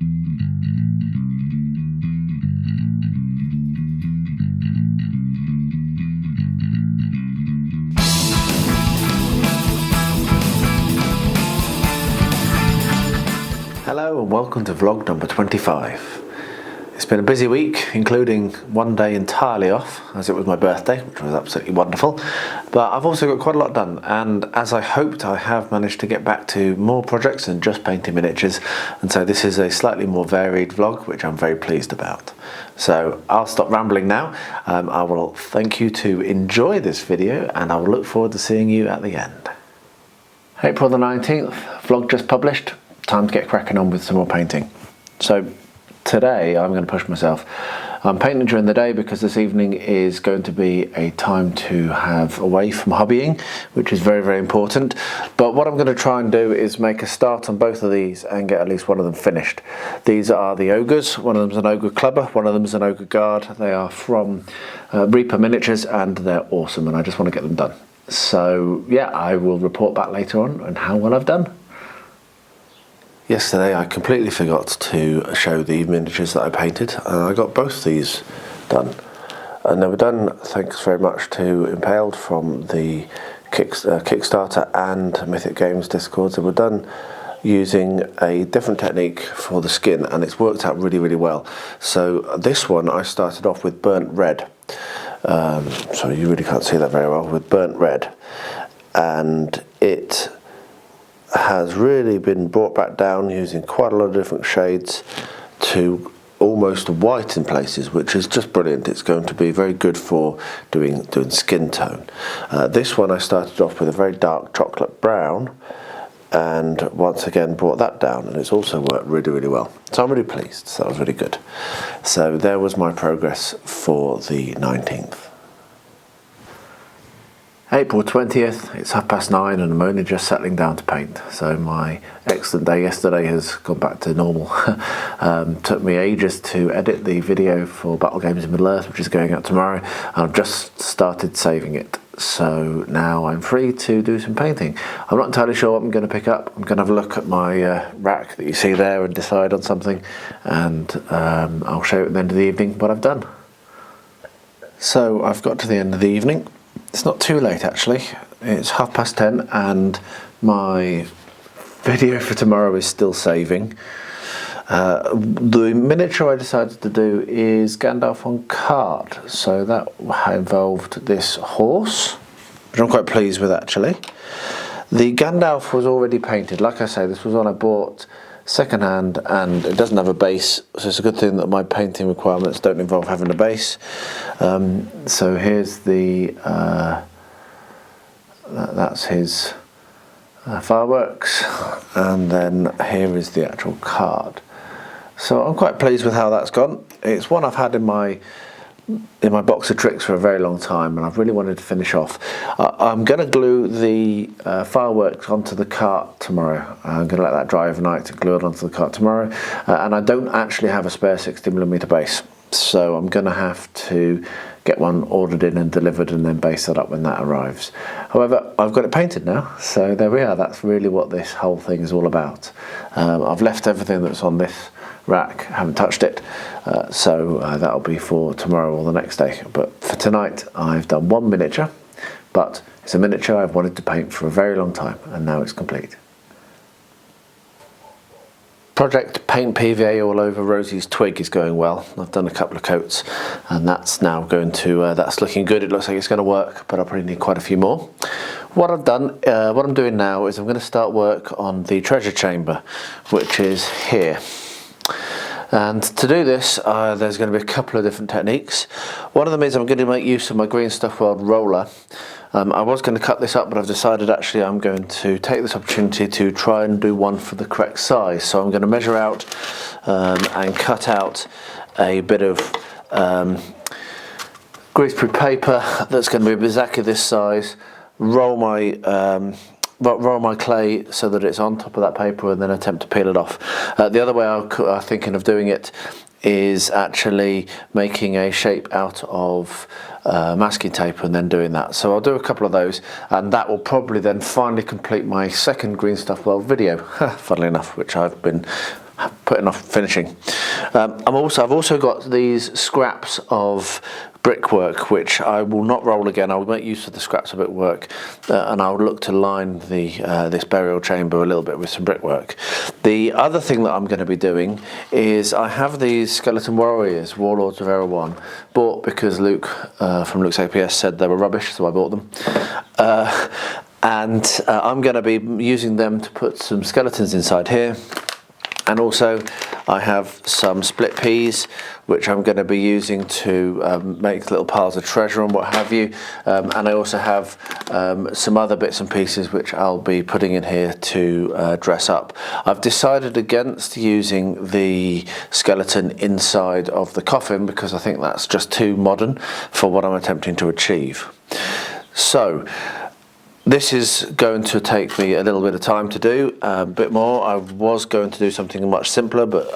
Hello and welcome to vlog number 25. It's been a busy week, including one day entirely off, as it was my birthday, which was absolutely wonderful. But I've also got quite a lot done, and as I hoped, I have managed to get back to more projects than just painting miniatures, and so this is a slightly more varied vlog, which I'm very pleased about. So I'll stop rambling now. I will thank you to enjoy this video, and I will look forward to seeing you at the end. April the 19th, vlog just published. Time to get cracking on with some more painting. So today I'm going to push myself. I'm painting during the day because this evening is going to be a time to have away from hobbying, which is very, very important. But what I'm going to try and do is make a start on both of these and get at least one of them finished. These are the ogres. One of them is an ogre clubber, one of them is an ogre guard. They are from Reaper Miniatures and they're awesome, and I just want to get them done. So yeah, I will report back later on how well I've done. Yesterday I completely forgot to show the miniatures that I painted, and I got both these done. And they were done thanks very much to Impaled from the Kickstarter and Mythic Games Discord. They were done using a different technique for the skin, and it's worked out really, really well. So this one I started off with burnt red. So you really can't see that very well, with burnt red. And it has really been brought back down using quite a lot of different shades to almost white in places, which is just brilliant. It's going to be very good for doing skin tone. This one I started off with a very dark chocolate brown, and once again brought that down, and it's also worked really, really well. So I'm really pleased. So that was really good. So there was my progress for the 19th. April 20th, it's 9:30 and I'm only just settling down to paint. So my excellent day yesterday has gone back to normal. Took me ages to edit the video for Battle Games in Middle-earth, which is going out tomorrow. And I've just started saving it. So now I'm free to do some painting. I'm not entirely sure what I'm going to pick up. I'm going to have a look at my rack that you see there and decide on something. And I'll show you at the end of the evening what I've done. So I've got to the end of the evening. It's not too late actually, it's 10:30 and my video for tomorrow is still saving. The miniature I decided to do is Gandalf on card, so that involved this horse, which I'm quite pleased with actually. The Gandalf was already painted. Like I say, this was one I bought second hand, and it doesn't have a base, so it's a good thing that my painting requirements don't involve having a base. So here's the that's his fireworks, and then here is the actual card. So I'm quite pleased with how that's gone. It's one I've had in my box of tricks for a very long time, and I've really wanted to finish off. I'm going to glue the fireworks onto the cart tomorrow. I'm going to let that dry overnight to glue it onto the cart tomorrow, and I don't actually have a spare 60mm base, so I'm going to have to get one ordered in and delivered and then base that up when that arrives. However, I've got it painted now, so there we are. That's really what this whole thing is all about. I've left everything that's on this rack, haven't touched it, so that'll be for tomorrow or the next day. But for tonight I've done one miniature, but it's a miniature I've wanted to paint for a very long time, and now it's complete. Project Paint PVA all over Rosie's twig is going well. I've done a couple of coats and that's now going to, that's looking good. It looks like it's going to work, but I'll probably need quite a few more. What I've done, what I'm doing now is I'm going to start work on the treasure chamber, which is here. And to do this, there's going to be a couple of different techniques. One of them is I'm going to make use of my Green Stuff World roller. I was going to cut this up, but I've decided actually I'm going to take this opportunity to try and do one for the correct size. So I'm going to measure out and cut out a bit of greaseproof paper that's going to be exactly this size, roll my clay so that it's on top of that paper, and then attempt to peel it off. The other way I'm thinking of doing it is actually making a shape out of masking tape and then doing that. So I'll do a couple of those, and that will probably then finally complete my second Green Stuff World video, funnily enough, which I've been putting off finishing. I've also got these scraps of brickwork which I will not roll again. I will make use of the scraps of brickwork and I'll look to line the this burial chamber a little bit with some brickwork. The other thing that I'm going to be doing is I have these skeleton warriors, Warlords of Erewhon, bought because Luke from Luke's APS said they were rubbish, so I bought them. I'm going to be using them to put some skeletons inside here. And also I have some split peas which I'm going to be using to make little piles of treasure and what have you, and I also have some other bits and pieces which I'll be putting in here to dress up. I've decided against using the skeleton inside of the coffin because I think that's just too modern for what I'm attempting to achieve. So this is going to take me a little bit of time to do, a bit more. I was going to do something much simpler, but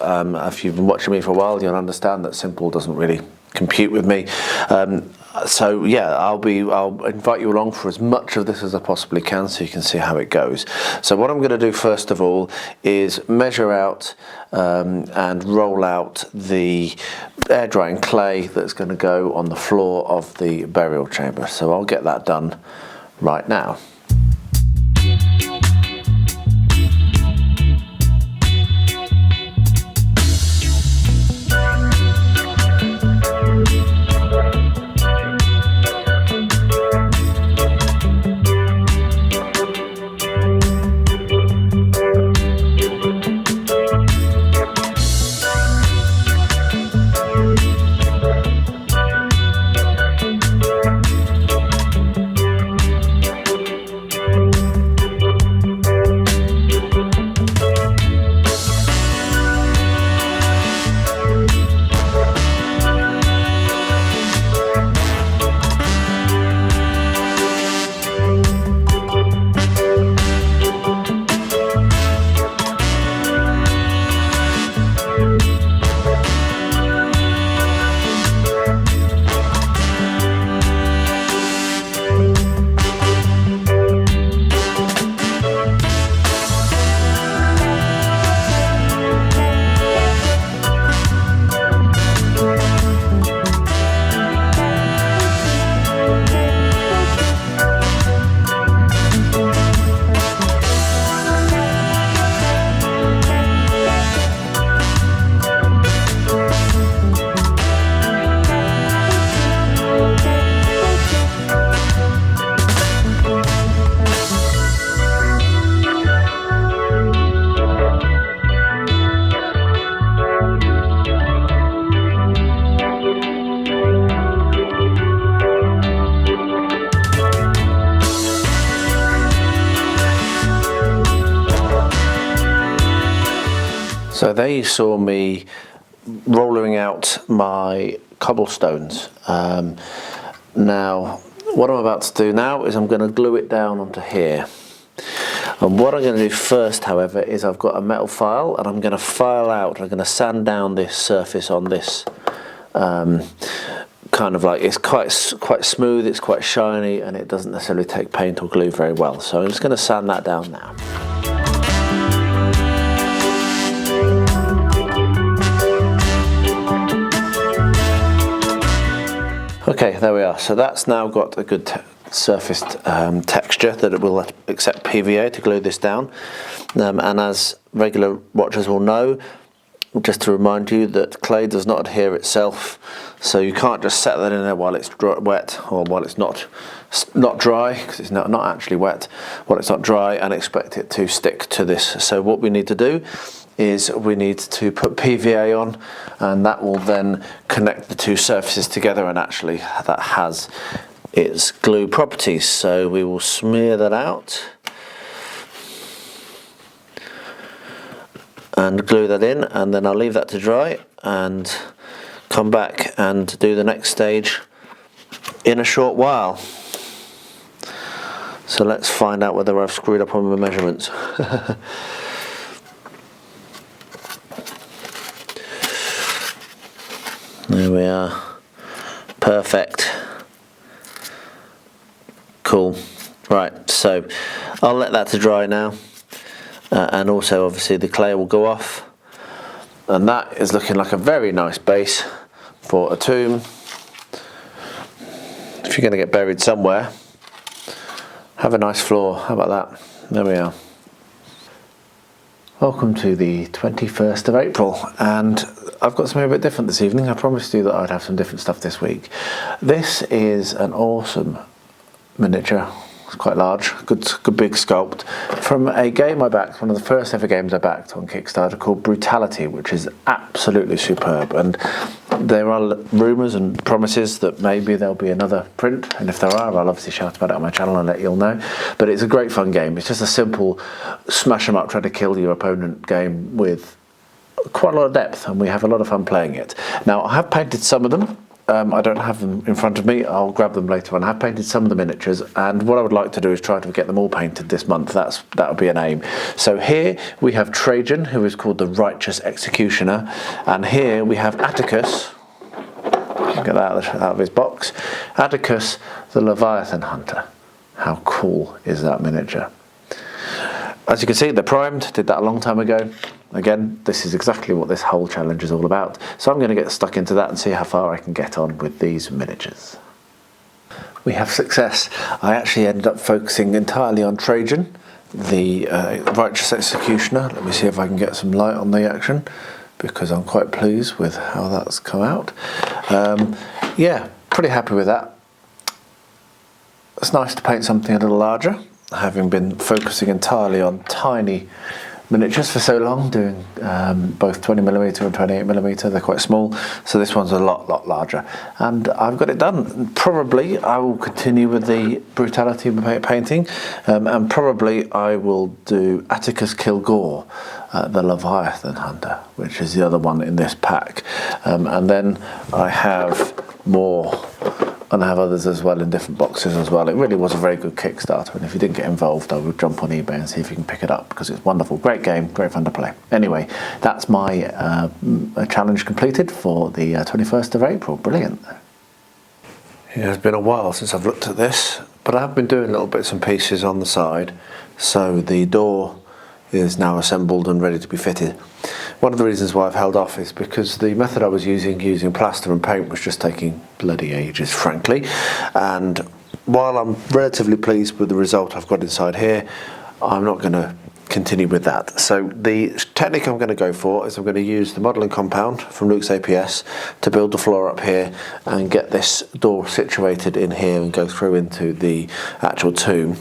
if you've been watching me for a while, you'll understand that simple doesn't really compute with me. So yeah, I'll invite you along for as much of this as I possibly can so you can see how it goes. So what I'm going to do first of all is measure out and roll out the air drying clay that's going to go on the floor of the burial chamber. So I'll get that done right now. So there you saw me rolling out my cobblestones. Now what I'm about to do now is I'm going to glue it down onto here. And what I'm going to do first, however, is I've got a metal file and I'm going to file out, I'm going to sand down this surface on this kind of like, it's quite smooth, it's quite shiny, and it doesn't necessarily take paint or glue very well. So I'm just going to sand that down now. Okay, there we are. So that's now got a good surfaced texture that it will accept PVA to glue this down. And as regular watchers will know, just to remind you that clay does not adhere itself, so you can't just set that in there while it's wet, or while it's not dry, because it's not actually wet, while it's not dry, and expect it to stick to this. So what we need to do is we need to put PVA on, and that will then connect the two surfaces together, and actually that has its glue properties. So we will smear that out and glue that in, and then I'll leave that to dry and come back and do the next stage in a short while. So let's find out whether I've screwed up on my measurements. There we are. Perfect. Cool. Right, so I'll let that to dry now. And also obviously the clay will go off. And that is looking like a very nice base for a tomb. If you're going to get buried somewhere, have a nice floor. How about that? There we are. Welcome to the 21st of April, and I've got something a bit different this evening. I promised you that I'd have some different stuff this week. This is an awesome miniature. It's quite large, good big sculpt, from a game I backed, one of the first ever games I backed on Kickstarter, called Brutality, which is absolutely superb. And there are rumours and promises that maybe there'll be another print, and if there are, I'll obviously shout about it on my channel and let you all know. But it's a great fun game. It's just a simple smash 'em up, try to kill your opponent game with quite a lot of depth, and we have a lot of fun playing it. Now, I have painted some of them. I don't have them in front of me. I'll grab them later on. I have painted some of the miniatures, and what I would like to do is try to get them all painted this month. That would be an aim. So here we have Trajan, who is called the Righteous Executioner, and here we have Atticus. Get that out of his box. Atticus, the Leviathan Hunter. How cool is that miniature? As you can see, they're primed. Did that a long time ago. Again, this is exactly what this whole challenge is all about. So I'm going to get stuck into that and see how far I can get on with these miniatures. We have success. I actually ended up focusing entirely on Trajan, the Righteous Executioner. Let me see if I can get some light on the action, because I'm quite pleased with how that's come out. Yeah, pretty happy with that. It's nice to paint something a little larger, having been focusing entirely on tiny miniatures for so long, doing both 20mm and 28mm. They're quite small, so this one's a lot larger, and I've got it done. Probably I will continue with the Brutality painting, and probably I will do Atticus Kilgore, the Leviathan Hunter, which is the other one in this pack, and then I have more. And I have others as well in different boxes as well. It really was a very good Kickstarter, and if you didn't get involved, I would jump on eBay and see if you can pick it up, because it's wonderful. Great game, great fun to play. Anyway, that's my challenge completed for the 21st of April. Brilliant. Yeah, it's been a while since I've looked at this, but I have been doing little bits and pieces on the side. So the door is now assembled and ready to be fitted. One of the reasons why I've held off is because the method I was using plaster and paint, was just taking bloody ages, frankly. And while I'm relatively pleased with the result I've got inside here, I'm not going to continue with that. So the technique I'm going to go for is I'm going to use the modelling compound from Luke's APS to build the floor up here and get this door situated in here and go through into the actual tomb.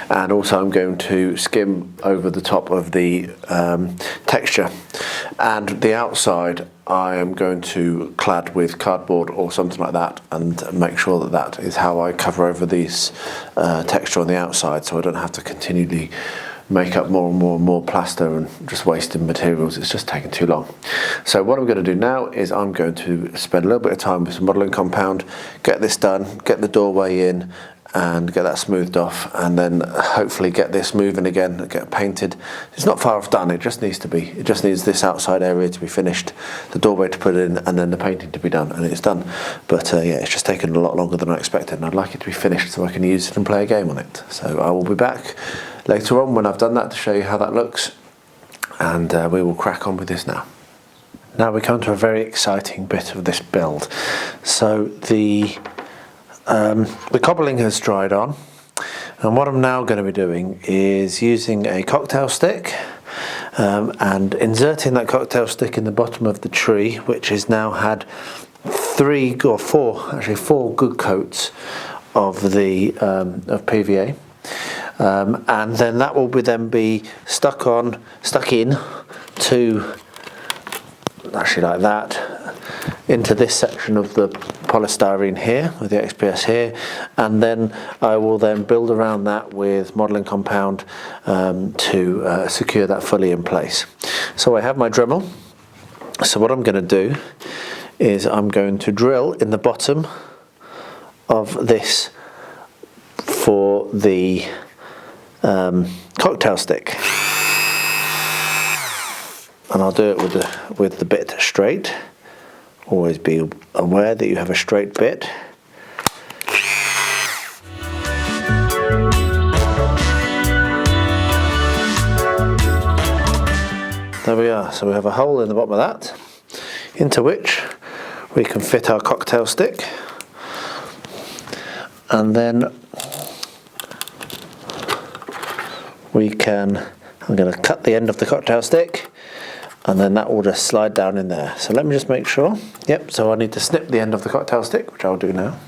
And also I'm going to skim over the top of the texture, and the outside I am going to clad with cardboard or something like that, and make sure that that is how I cover over this texture on the outside, so I don't have to continually make up more and more plaster and just wasting materials. It's just taking too long. So what I'm going to do now is I'm going to spend a little bit of time with some modelling compound, get this done, get the doorway in and get that smoothed off, and then hopefully get this moving again, get it painted. It's not far off done, it just needs this outside area to be finished, the doorway to put in, and then the painting to be done, and it's done. But yeah, it's just taken a lot longer than I expected, and I'd like it to be finished so I can use it and play a game on it. So I will be back later on when I've done that to show you how that looks, and we will crack on with this now. Now we come to a very exciting bit of this build. So the cobbling has dried on, and what I'm now going to be doing is using a cocktail stick and inserting that cocktail stick in the bottom of the tree, which has now had four good coats of the of PVA, and then that will be stuck in to, actually like that, into this section of the polystyrene here with the XPS here, and then I will then build around that with modelling compound to secure that fully in place. So I have my Dremel. So what I'm going to do is I'm going to drill in the bottom of this for the cocktail stick, and I'll do it with the bit straight. Always be aware that you have a straight bit. there we are. So we have a hole in the bottom of that, into which we can fit our cocktail stick, and then we can, I'm going to cut the end of the cocktail stick, and then that will just slide down in there. So let me just make sure. Yep, so I need to snip the end of the cocktail stick, which I'll do now.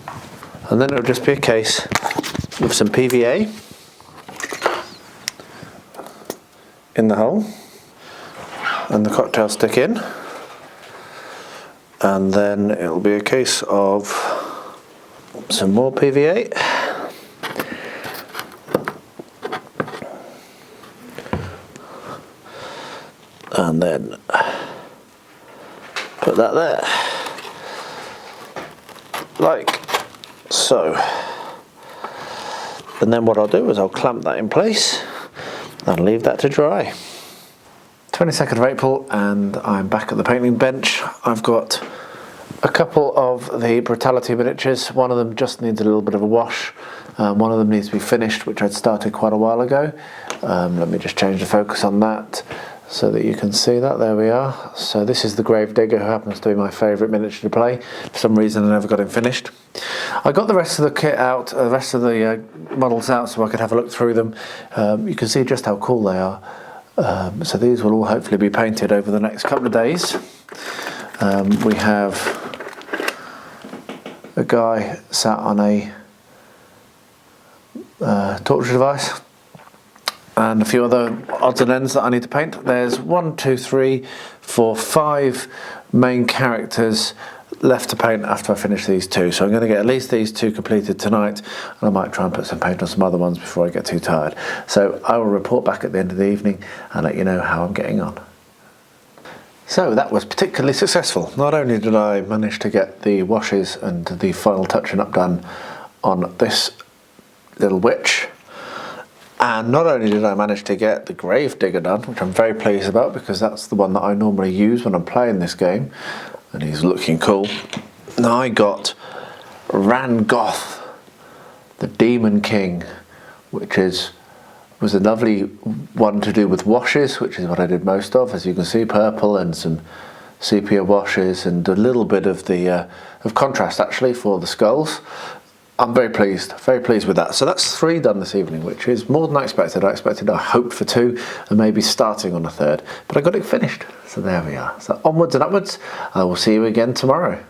And then it'll just be a case of some PVA in the hole, and the cocktail stick in. And then it'll be a case of some more PVA. And then put that there, like so. And then what I'll do is I'll clamp that in place and leave that to dry. 22nd of April, and I'm back at the painting bench. I've got a couple of the Brutality miniatures. One of them just needs a little bit of a wash. One of them needs to be finished, which I'd started quite a while ago. Let me just change the focus on that so that you can see that. There we are. So this is the Gravedigger, who happens to be my favourite miniature to play. For some reason I never got him finished. I got the rest of the kit out, the rest of the models out, so I could have a look through them. You can see just how cool they are. So these will all hopefully be painted over the next couple of days. We have a guy sat on a torture device, and a few other odds and ends that I need to paint. There's 1, 2, 3, 4, 5 main characters left to paint after I finish these two. So I'm going to get at least these two completed tonight, and I might try and put some paint on some other ones before I get too tired. So I will report back at the end of the evening and let you know how I'm getting on. So that was particularly successful. Not only did I manage to get the washes and the final touching up done on this little witch, and not only did I manage to get the Gravedigger done, which I'm very pleased about because that's the one that I normally use when I'm playing this game, and he's looking cool. Now I got Rangoth, the Demon King, which was a lovely one to do with washes, which is what I did most of. As you can see, purple and some sepia washes and a little bit of the of contrast actually for the skulls. I'm very pleased with that. So that's 3 done this evening, which is more than I expected. I hoped for 2 and maybe starting on a 3rd, but I got it finished. So there we are. So onwards and upwards. I will see you again tomorrow.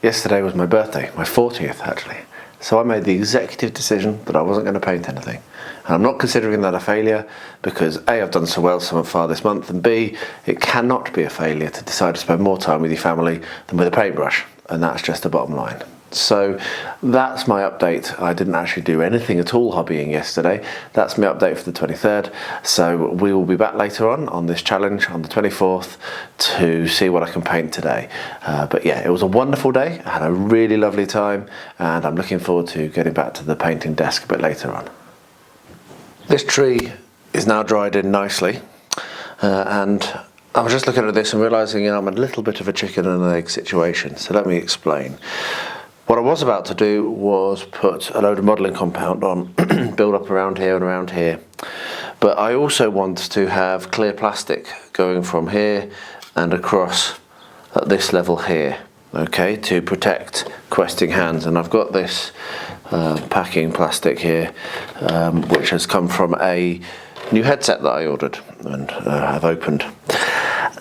Yesterday was my birthday, my 40th actually. So I made the executive decision that I wasn't going to paint anything. And I'm not considering that a failure because A, I've done so well so far this month, and B, it cannot be a failure to decide to spend more time with your family than with a paintbrush. And that's just the bottom line. So that's my update. I didn't actually do anything at all hobbying yesterday. That's my update for the 23rd. So we will be back later on this challenge on the 24th to see what I can paint today. But yeah, it was a wonderful day. I had a really lovely time, and I'm looking forward to getting back to the painting desk a bit later on. This tree is now dried in nicely, and I was just looking at this and realising, I'm a little bit of a chicken and an egg situation. So let me explain. What I was about to do was put a load of modelling compound on, build up around here and around here. But I also want to have clear plastic going from here and across at this level here, okay, to protect questing hands. And I've got this packing plastic here, which has come from a new headset that I ordered and have opened.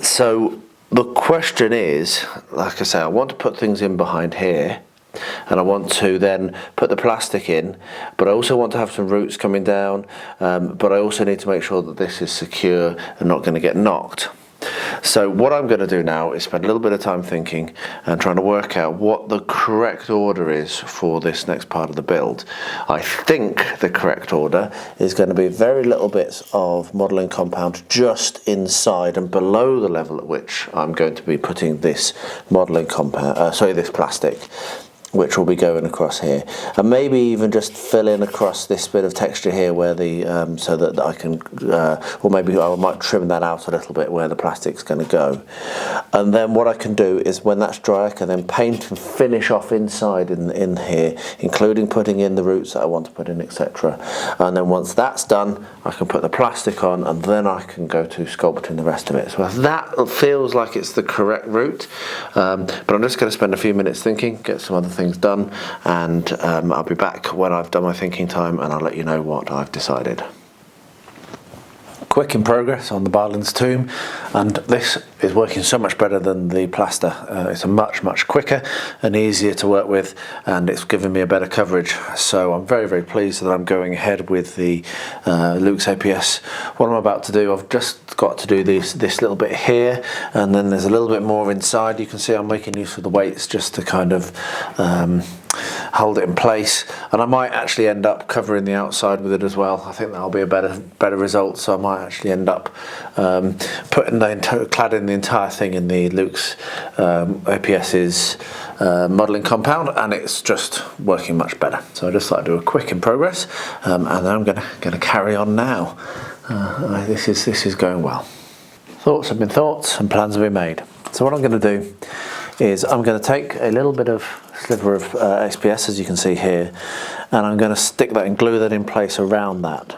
So the question is, like I say, I want to put things in behind here, and I want to then put the plastic in, but I also want to have some roots coming down, but I also need to make sure that this is secure and not going to get knocked. So what I'm going to do now is spend a little bit of time thinking and trying to work out what the correct order is for this next part of the build. I think the correct order is going to be very little bits of modelling compound just inside and below the level at which I'm going to be putting this modelling compound, this plastic. which will be going across here, and maybe even just fill in across this bit of texture here where the so that I can or maybe I might trim that out a little bit where the plastic's going to go. And then what I can do is when that's dry, I can then paint and finish off inside in here, including putting in the roots that I want to put in, etc. And then once that's done, I can put the plastic on, and then I can go to sculpting the rest of it. So that feels like it's the correct route, but I'm just going to spend a few minutes thinking, get some other things done, and I'll be back when I've done my thinking time, and I'll let you know what I've decided. Quick in progress on the Balin's tomb, and this is working so much better than the plaster. It's a much quicker and easier to work with, and it's given me a better coverage, so I'm very pleased that I'm going ahead with the Luke's APS. What I'm about to do, I've just got to do this little bit here, and then there's a little bit more inside. You can see I'm making use of the weights just to kind of hold it in place, and I might actually end up covering the outside with it as well. I think that'll be a better result, so I might actually end up cladding the entire thing in the Luke's APS's modelling compound, and it's just working much better. So I just thought I'd do a quick in progress, and then I'm going to carry on now. This is going well. Thoughts have been thoughts, and plans have been made. So what I'm going to do is I'm going to take a little bit of sliver of XPS, as you can see here, and I'm going to stick that and glue that in place around that.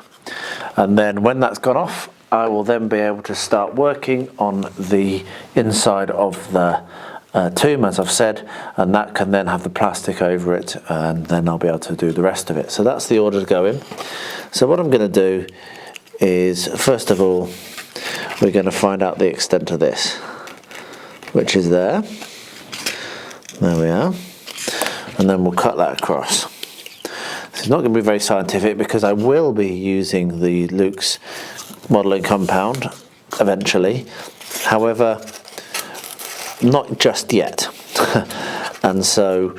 And then when that's gone off, I will then be able to start working on the inside of the tomb, as I've said, and that can then have the plastic over it, and then I'll be able to do the rest of it. So that's the order to go in. So what I'm going to do is, first of all, we're going to find out the extent of this, which is there. There we are. And then we'll cut that across. It's not going to be very scientific because I will be using the Luke's modelling compound eventually. However, not just yet. And so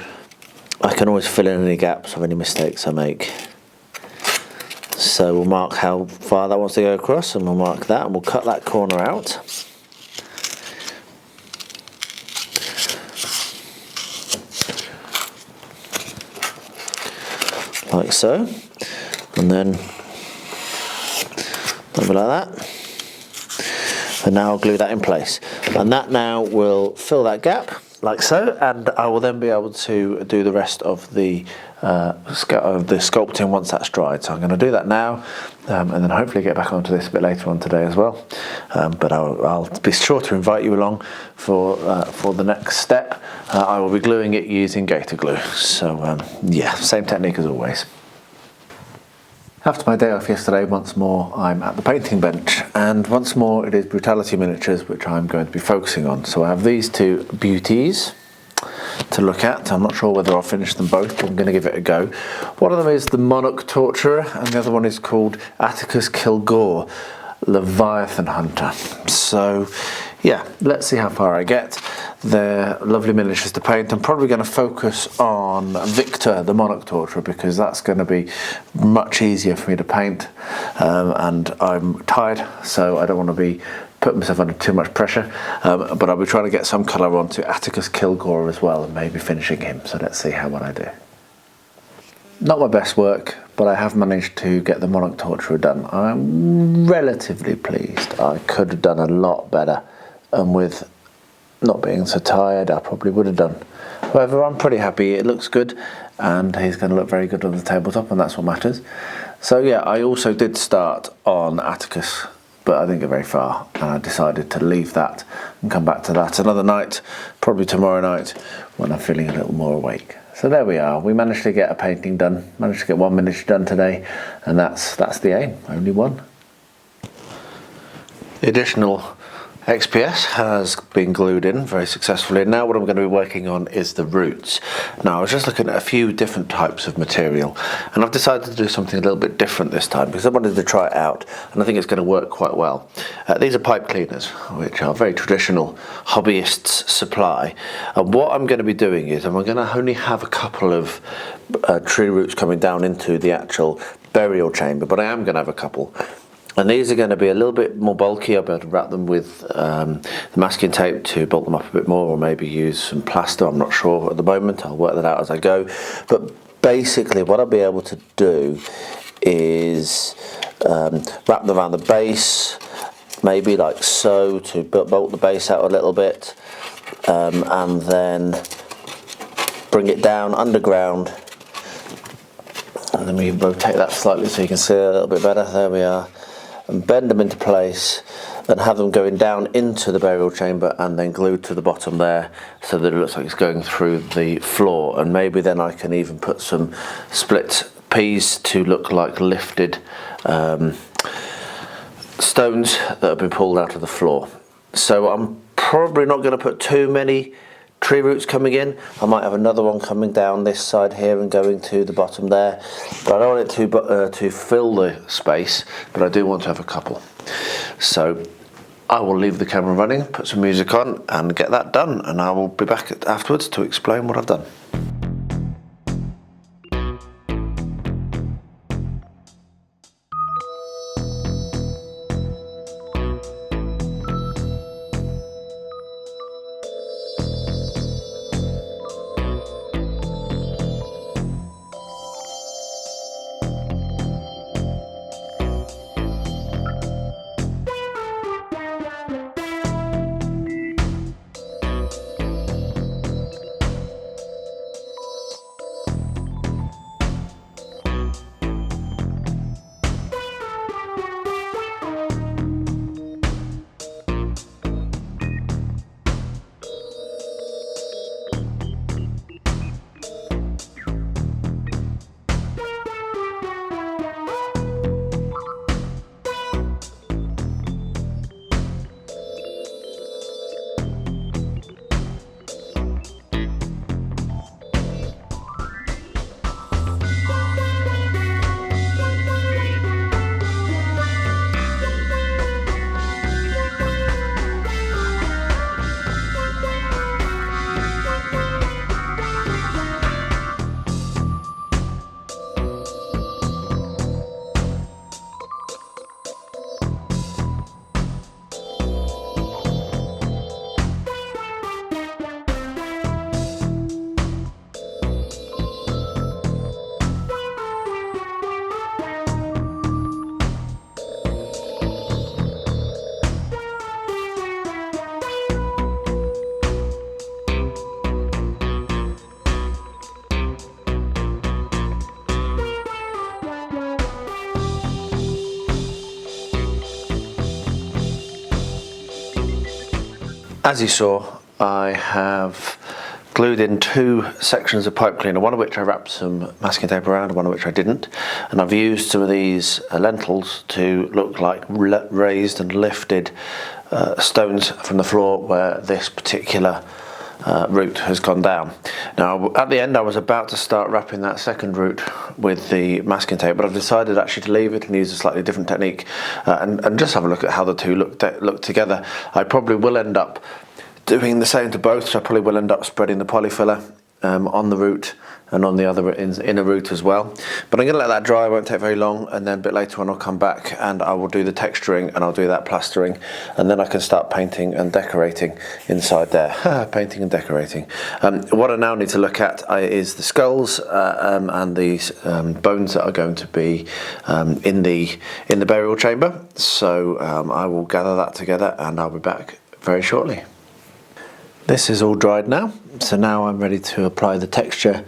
I can always fill in any gaps or any mistakes I make. So we'll mark how far that wants to go across, and we'll mark that, and we'll cut that corner out. Like so, and then over like that, and now I'll glue that in place, and that now will fill that gap like so, and I will then be able to do the rest of the sculpting once that's dried. So I'm going to do that now, and then hopefully get back onto this a bit later on today as well, but I'll be sure to invite you along for the next step. I will be gluing it using gator glue, so yeah, same technique as always. After my day off yesterday, once more I'm at the painting bench, and once more it is Brutality miniatures which I'm going to be focusing on. So I have these two beauties to look at. I'm not sure whether I'll finish them both, but I'm going to give it a go. One of them is the Monarch Torturer, and the other one is called Atticus Kilgore, Leviathan Hunter. So yeah, let's see how far I get. They're lovely miniatures to paint. I'm probably going to focus on Victor, the Monarch Torturer, because that's going to be much easier for me to paint, and I'm tired, so I don't want to be putting myself under too much pressure, but I'll be trying to get some colour onto Atticus Kilgore as well, and maybe finishing him. So let's see how what I do. Not my best work, but I have managed to get the Monarch Torturer done. I'm relatively pleased. I could have done a lot better, and with not being so tired, I probably would have done. However, I'm pretty happy. It looks good, and he's going to look very good on the tabletop, and that's what matters. So yeah, I also did start on Atticus, but I didn't get very far, and I decided to leave that and come back to that another night, probably tomorrow night, when I'm feeling a little more awake. So there we are. We managed to get a painting done, managed to get one miniature done today, and that's the aim, only one. The additional XPS has been glued in very successfully. Now what I'm going to be working on is the roots. Now I was just looking at a few different types of material, and I've decided to do something a little bit different this time because I wanted to try it out, and I think it's going to work quite well. These are pipe cleaners, which are very traditional hobbyists supply, and what I'm going to be doing is I'm going to only have a couple of tree roots coming down into the actual burial chamber, but I am going to have a couple. And these are going to be a little bit more bulky. I'll be able to wrap them with the masking tape to bulk them up a bit more, or maybe use some plaster. I'm not sure at the moment. I'll work that out as I go. But basically what I'll be able to do is wrap them around the base, maybe like so, to bolt the base out a little bit, and then bring it down underground. And then we rotate that slightly so you can see a little bit better. There we are. And bend them into place and have them going down into the burial chamber and then glued to the bottom there, so that it looks like it's going through the floor. And maybe then I can even put some split peas to look like lifted stones that have been pulled out of the floor. So I'm probably not going to put too many tree roots coming in. I might have another one coming down this side here and going to the bottom there, but I don't want it to fill the space, but I do want to have a couple. So I will leave the camera running, put some music on and get that done, and I will be back afterwards to explain what I've done. As you saw, I have glued in two sections of pipe cleaner, one of which I wrapped some masking tape around and one of which I didn't, and I've used some of these lentils to look like raised and lifted stones from the floor where this particular route has gone down. Now at the end I was about to start wrapping that second route with the masking tape, but I've decided actually to leave it and use a slightly different technique and just have a look at how the two look together. I probably will end up doing the same to both, so I probably will end up spreading the polyfiller on the route and on the other inner route as well. But I'm going to let that dry, it won't take very long, and then a bit later on I'll come back and I will do the texturing and I'll do that plastering, and then I can start painting and decorating inside there. Painting and decorating. What I now need to look at is the skulls and these bones that are going to be in the burial chamber. So I will gather that together and I'll be back very shortly. This is all dried now, so now I'm ready to apply the texture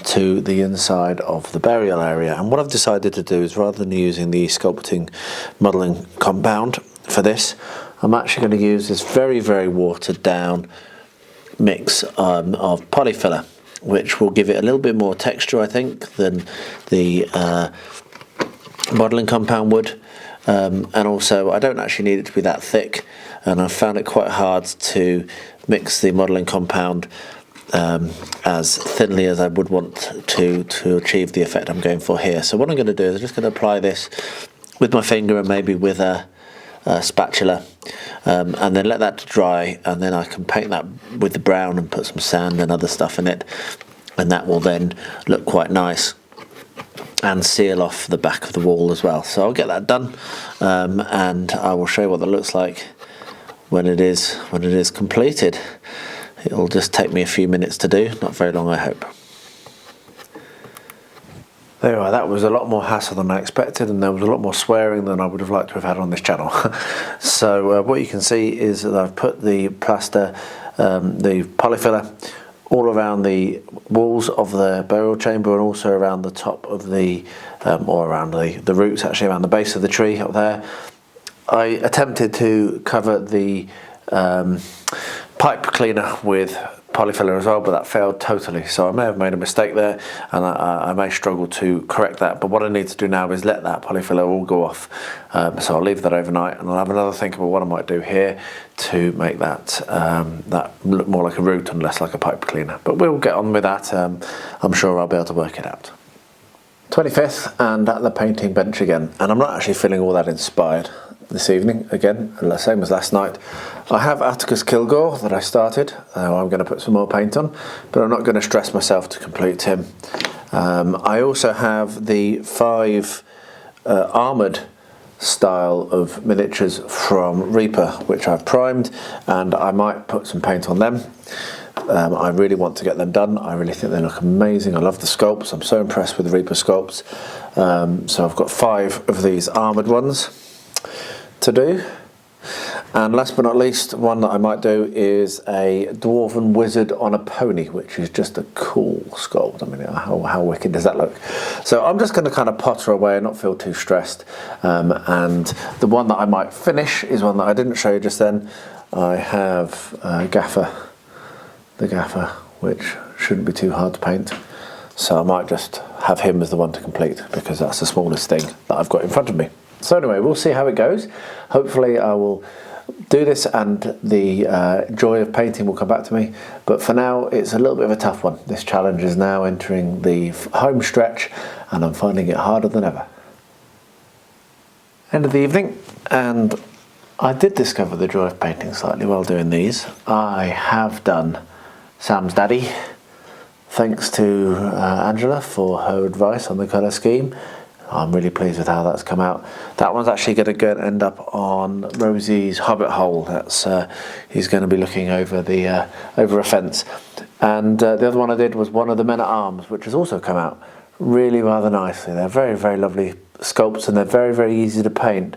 to the inside of the burial area. And what I've decided to do is, rather than using the sculpting modelling compound for this, I'm actually going to use this very, very watered down mix of polyfiller, which will give it a little bit more texture, I think, than the modelling compound would. And also I don't actually need it to be that thick, and I found it quite hard to mix the modelling compound as thinly as I would want to achieve the effect I'm going for here. So what I'm going to do is I'm just going to apply this with my finger and maybe with a spatula, and then let that dry, and then I can paint that with the brown and put some sand and other stuff in it, and that will then look quite nice. and seal off the back of the wall as well. So I'll get that done, and I will show you what that looks like when it is completed. It'll just take me a few minutes to do, not very long I hope. There we are, that was a lot more hassle than I expected, and there was a lot more swearing than I would have liked to have had on this channel. So what you can see is that I've put the plaster, the polyfiller, all around the walls of the burial chamber, and also around the top of the, or around the roots, actually around the base of the tree up there. I attempted to cover the pipe cleaner with polyfiller as well, but that failed totally, so I may have made a mistake there, and I may struggle to correct that. But what I need to do now is let that polyfiller all go off, so I'll leave that overnight, and I'll have another think about what I might do here to make that that look more like a root and less like a pipe cleaner. But we'll get on with that. I'm sure I'll be able to work it out. 25th, and at the painting bench again, and I'm not actually feeling all that inspired this evening. Again, same as last night. I have Atticus Kilgore that I started. I'm going to put some more paint on, but I'm not going to stress myself to complete him. I also have the 5 armoured style of miniatures from Reaper, which I've primed, and I might put some paint on them. I really want to get them done. I really think they look amazing. I love the sculpts. I'm so impressed with the Reaper sculpts. So I've got 5 of these armoured ones to do. And last but not least, one that I might do is a Dwarven Wizard on a pony, which is just a cool sculpt. I mean, how wicked does that look? So I'm just going to kind of potter away and not feel too stressed. And the one that I might finish is one that I didn't show you just then. I have the Gaffer, which shouldn't be too hard to paint. So I might just have him as the one to complete, because that's the smallest thing that I've got in front of me. So anyway, we'll see how it goes. Hopefully I will do this and the joy of painting will come back to me. But for now, it's a little bit of a tough one. This challenge is now entering the home stretch, and I'm finding it harder than ever. End of the evening, and I did discover the joy of painting slightly while doing these. I have done Sam's daddy, thanks to Angela for her advice on the colour scheme. I'm really pleased with how that's come out. That one's actually going to end up on Rosie's hobbit hole. That's he's going to be looking over the over a fence. And the other one I did was one of the men at arms, which has also come out really rather nicely. They're very, very lovely sculpts, and they're very, very easy to paint,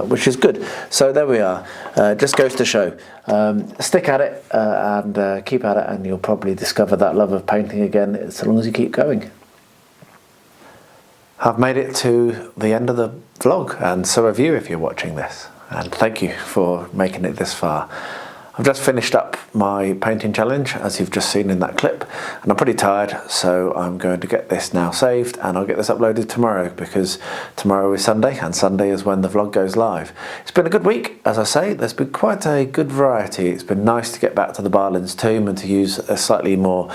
which is good. So there we are. Just goes to show. Stick at it and keep at it, and you'll probably discover that love of painting again, as long as you keep going. I've made it to the end of the vlog, and so have you if you're watching this, and thank you for making it this far. I've just finished up my painting challenge, as you've just seen in that clip, and I'm pretty tired, so I'm going to get this now saved, and I'll get this uploaded tomorrow, because tomorrow is Sunday, and Sunday is when the vlog goes live. It's been a good week, as I say. There's been quite a good variety. It's been nice to get back to the Balin's tomb and to use a slightly more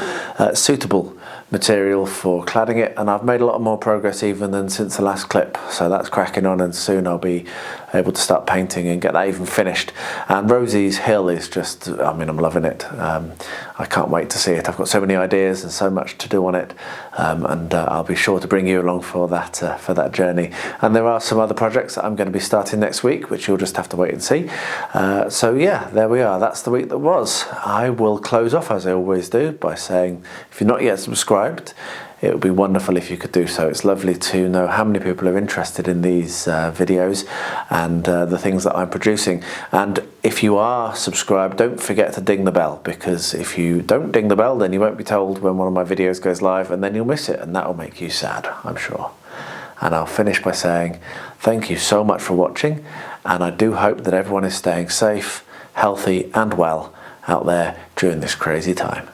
suitable material for cladding it, and I've made a lot more progress even than since the last clip, so that's cracking on, and soon I'll be able to start painting and get that even finished. And Rosie's hill is just, I mean, I'm loving it. I can't wait to see it. I've got so many ideas and so much to do on it, and I'll be sure to bring you along for that journey. And there are some other projects that I'm going to be starting next week, which you'll just have to wait and see. So yeah, there we are. That's the week that was. I will close off, as I always do, by saying, if you're not yet subscribed, it would be wonderful if you could do so. It's lovely to know how many people are interested in these videos and the things that I'm producing. And if you are subscribed, don't forget to ding the bell, because if you don't ding the bell, then you won't be told when one of my videos goes live, and then you'll miss it, and that will make you sad, I'm sure. And I'll finish by saying thank you so much for watching, and I do hope that everyone is staying safe, healthy and well out there during this crazy time.